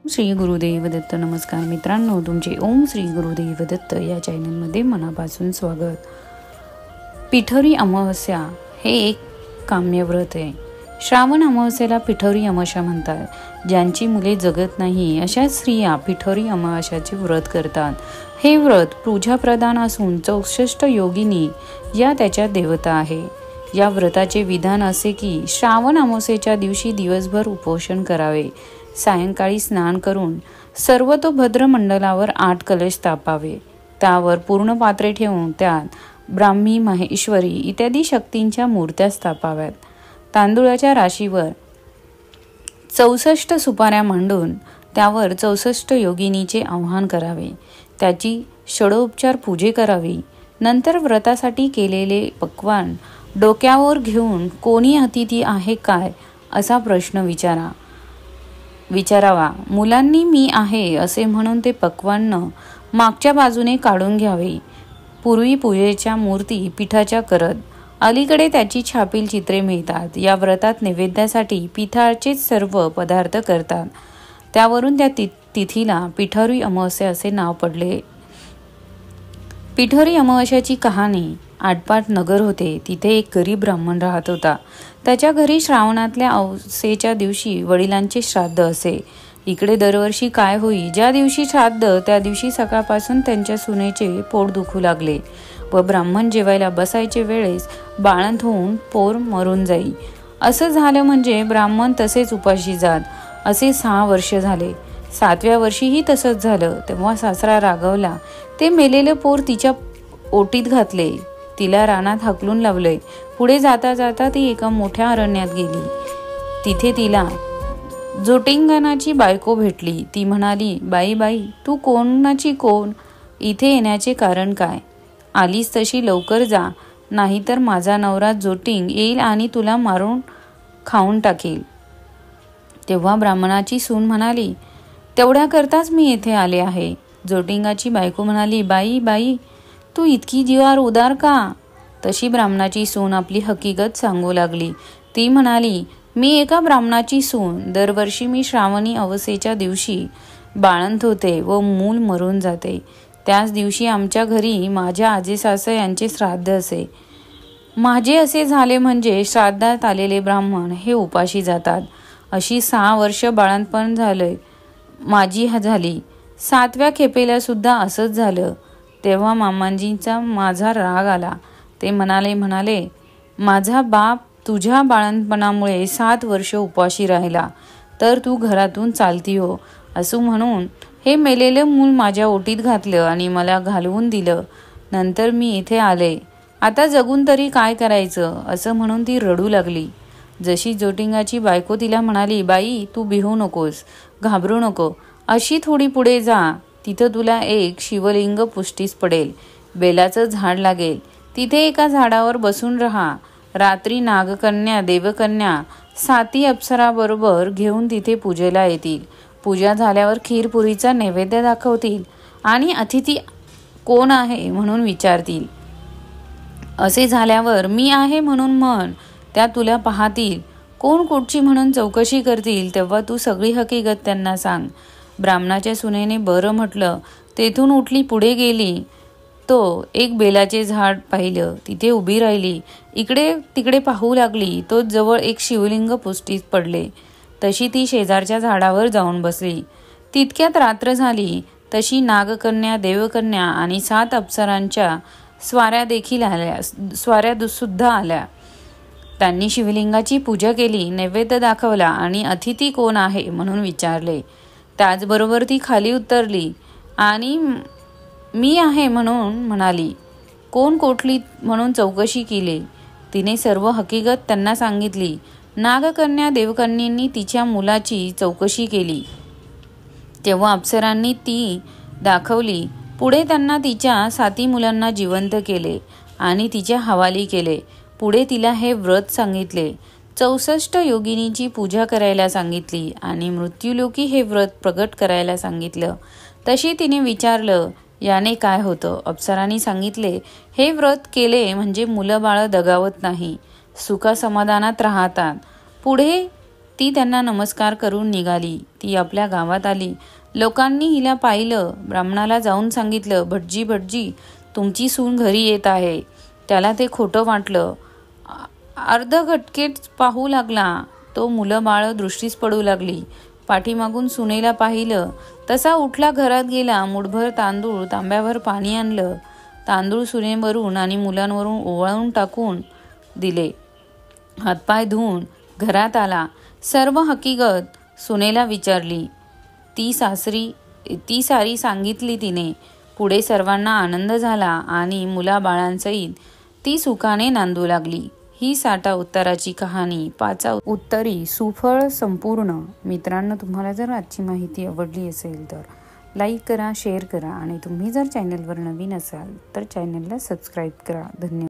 श्री गुरुदेव दत्त. नमस्कार मित्रांनो, तुमचे ओम श्री गुरुदेव दत्त या चॅनलमध्ये मनापासून स्वागत. पिठोरी अमावस्या हे एक काम्य व्रत आहे. श्रावण अमावस्येला पिठोरी अमावस्या म्हणतात. ज्यांची मुले जगत नाही अशा स्त्रिया पिठोरी अमावस्याचे व्रत करतात. हे व्रत पूजाप्रधान असून 64 योगिनी या त्याच्या देवता आहे. या व्रताचे विधान असे की श्रावण अमावस्येच्या दिवशी दिवसभर उपोषण करावे. सायंकाळी स्नान करून सर्वतोभद्र मंडलावर 8 कलश स्थापावे. त्यावर पूर्ण पात्रे ठेवून त्यात ब्राह्मी, माहेश्वरी इत्यादी शक्तींच्या मूर्त्या स्थापाव्यात. तांदूळाच्या राशीवर 64 सुपाऱ्या मांडून त्यावर 64 योगिनीचे आवाहन करावे. त्याची षडोपचार पूजे करावी. नंतर व्रतासाठी केलेले पक्वान डोक्यावर घेऊन कोणी अतिथी आहे काय असा प्रश्न विचारावा. मुलांनी मी आहे असे म्हणून ते पक्वान्न मागच्या बाजूने काढून घ्यावे. पूर्वी पूजेच्या मूर्ती पिठाच्या करत. अलीकडे त्याची छापील चित्रे मिळतात. या व्रतात नैवेद्यासाठी पिठाचेच सर्व पदार्थ करतात. त्यावरून त्या तिथीला पिठोरी अमावस्या असे नाव पडले. पिठोरी अमावस्याची कहाणी. आटपाट नगर होते. तिथे एक गरीब ब्राह्मण राहत होता. त्याच्या घरी श्रावणातल्या अमावस्येच्या दिवशी वडिलांचे श्राद्ध असे. इकडे दरवर्षी काय होई, ज्या दिवशी श्राद्ध त्या दिवशी सकाळपासून त्यांच्या सुनेचे पोट दुखू लागले व ब्राह्मण जेवायला बसायचे वेळेस बाळंत होऊन पोर मरून जाई. असं झालं म्हणजे ब्राह्मण तसेच उपाशी जात. असे 6 वर्ष झाले. 7व्या वर्षीही तसंच झालं. तेव्हा सासरा रागवला. ते मेलेलं पोर तिच्या ओटीत घातले. तिला रानात हाकलून लावले. पुढे जाता जाता ती एका मोठ्या अरण्यात गेली. तिथे तिला जोटिंगनाची बायको भेटली. ती म्हणाली, बाई तू कोणाची कोण? इथे येण्याचे कारण काय? आलीस तशी लवकर जा, नाहीतर माझा नवरा जोटिंग येईल आणि तुला मारून खाऊन टाकेल. तेव्हा ब्राह्मणाची सून म्हणाली, तेवढ्या करताच मी येथे आले आहे. जोटिंगाची बायको म्हणाली, बाई तू इतकी जीवावर उदार का? तशी ब्राह्मणाची सून आपली हकीकत सांगू लागली. ती म्हणाली, मी एका ब्राह्मणाची सून. दरवर्षी मी श्रावणी अमावस्येच्या दिवशी बाळंत होते व मूल मरून जाते. त्याच दिवशी आमच्या घरी माझ्या आजी सासू यांचे श्राद्ध असे. माझे असे झाले म्हणजे श्राद्धात आलेले ब्राह्मण हे उपाशी जातात. अशी 6 वर्ष बाळंतपण माझी झाली. 7व्या खेपेला सुद्धा असंच झालं. तेव्हा मामांजींचा माझा राग आला. ते म्हणाले, माझा बाप तुझ्या बाळंतपणामुळे 7 वर्ष उपाशी राहिला, तर तू घरातून चालती हो. असं म्हणून हे मेलेलं मूल माझ्या ओटीत घातलं आणि मला घालवून दिलं. नंतर मी इथे आले. आता जगून तरी काय करायचं? असं म्हणून ती रडू लागली. जशी जोटिंगाची बायको तिला म्हणाली, बाई तू भिवू नकोस, घाबरू नको. अशी थोडी पुढे जा. तिथं तुला एक शिवलिंग पुष्टीस पडेल. बेलाचं झाड लागेल. तिथे एका झाडावर बसून राहा. रात्री नागकन्या, देवकन्या 7 अप्सराबरोबर घेऊन तिथे पूजेला येतील. पूजा झाल्यावर खीरपुरीचा नैवेद्य दाखवतील आणि अतिथी कोण आहे म्हणून विचारतील. असे झाल्यावर मी आहे म्हणून म्हण. त्या तुला पाहतील. कोण कुठची म्हणून चौकशी करतील. तेव्हा तू सगळी हकीकत त्यांना सांग. ब्राह्मणाच्या सुनेने बरं म्हटलं. तेथून उठली, पुढे गेली. तो एक बेलाचे झाड पाहिलं. तिथे उभी राहिली. इकडे तिकडे पाहू लागली. तो जवळ एक शिवलिंग पुष्टीस पडले. तशी ती शेजारच्या झाडावर जाऊन बसली. तितक्यात रात्र झाली. तशी नागकन्या, देवकन्या आणि 7 अप्सरांच्या स्वाऱ्या सुद्धा आल्या. त्यांनी शिवलिंगाची पूजा केली, नैवेद्य दाखवला आणि अतिथी कोण आहे म्हणून विचारले. त्याचबरोबर ती खाली उतरली आणि मी आहे म्हणून म्हणाली. कोण कोठली म्हणून चौकशी केली. तिने सर्व हकीकत त्यांना सांगितली. नागकन्या, देवकन्यांनी तिच्या मुलाची चौकशी केली. तेव्हा अप्सरांनी ती दाखवली. पुढे त्यांना तिच्या 7 मुलांना जिवंत केले आणि तिच्या हवाली केले. पुढे तिला हे व्रत सांगितले. 64 योगिनीची पूजा करायला सांगितली आणि मृत्यूलोकी हे व्रत प्रगट करायला सांगितलं. तशी तिने विचारलं, याने काय होतं? अप्सरांनी सांगितले, हे व्रत केले म्हणजे मुलं बाळं दगावत नाही, सुखा समाधानात राहतात. पुढे ती त्यांना नमस्कार करून निघाली. ती आपल्या गावात आली. लोकांनी हिला पाहिलं. ब्राह्मणाला जाऊन सांगितलं, भटजी भटजी, तुमची सून घरी येत आहे. त्याला ते खोटं वाटलं. अर्ध घटकेत पाहू लागला. तो मुलं बाळं दृष्टीस पडू लागली. पाठीमागून सुनेला पाहिलं. तसा उठला, घरात गेला. मुठभर तांदूळ, तांब्याभर पाणी आणलं. तांदूळ सुनेवरून आणि मुलांवरून ओवाळून टाकून दिले. हातपाय धुवून घरात आला. सर्व हकीकत सुनेला विचारली. ती सारी सांगितली तिने. पुढे सर्वांना आनंद झाला आणि मुलाबाळांसहित ती सुखाने नांदू लागली. ही साठा उत्तराची कहाणी, 5 उत्तरी सुफळ संपूर्ण. मित्रांनो, तुम्हाला जर आजची माहिती आवडली असेल तर लाईक करा, शेअर करा आणि तुम्ही जर चॅनलवर नवीन असाल तर चॅनलला सबस्क्राईब करा. धन्यवाद.